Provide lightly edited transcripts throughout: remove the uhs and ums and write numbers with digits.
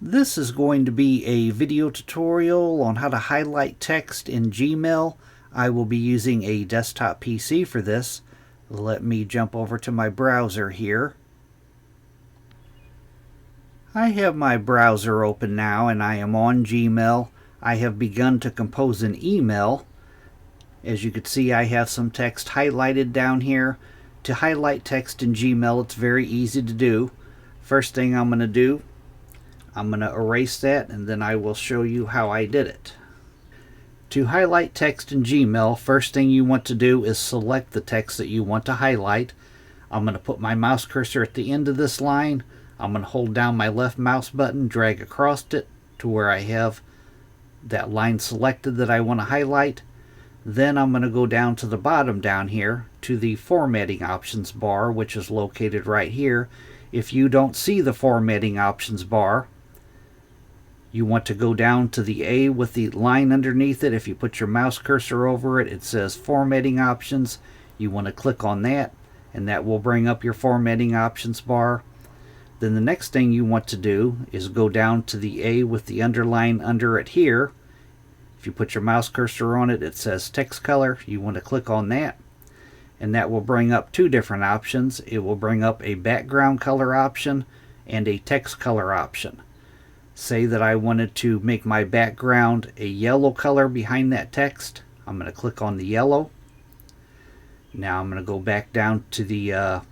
This is going to be a video tutorial on how to highlight text in Gmail. I will be using a desktop PC for this. Let me jump over to my browser here. I have my browser open now and I am on Gmail. I have begun to compose an email. As you can see, I have some text highlighted down here. To highlight text in Gmail, it's very easy to do. First thing I'm going to do, I'm going to erase that and then I will show you how I did it. To highlight text in Gmail, first thing you want to do is select the text that you want to highlight. I'm going to put my mouse cursor at the end of this line. I'm going to hold down my left mouse button, drag across it to where I have that line selected that I want to highlight. Then I'm going to go down to the bottom down here to the formatting options bar, which is located right here. If you don't see the formatting options bar, you want to go down to the A with the line underneath it. If you put your mouse cursor over it, it says formatting options. You want to click on that and that will bring up your formatting options bar. Then the next thing you want to do is go down to the A with the underline under it here. If you put your mouse cursor on it, it says text color. You want to click on that and that will bring up two different options. It will bring up a background color option and a text color option. Say that I wanted to make my background a yellow color behind that text. I'm going to click on the yellow. Now I'm going to go back down to the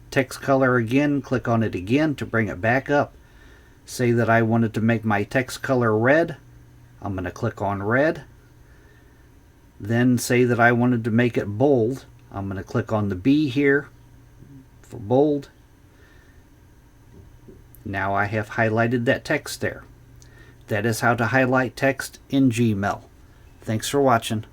text color again, click on it again to bring it back up. Say that I wanted to make my text color red. I'm going to click on red. Then say that I wanted to make it bold. I'm going to click on the B here for bold. Now I have highlighted that text there. That is how to highlight text in Gmail. Thanks for watching.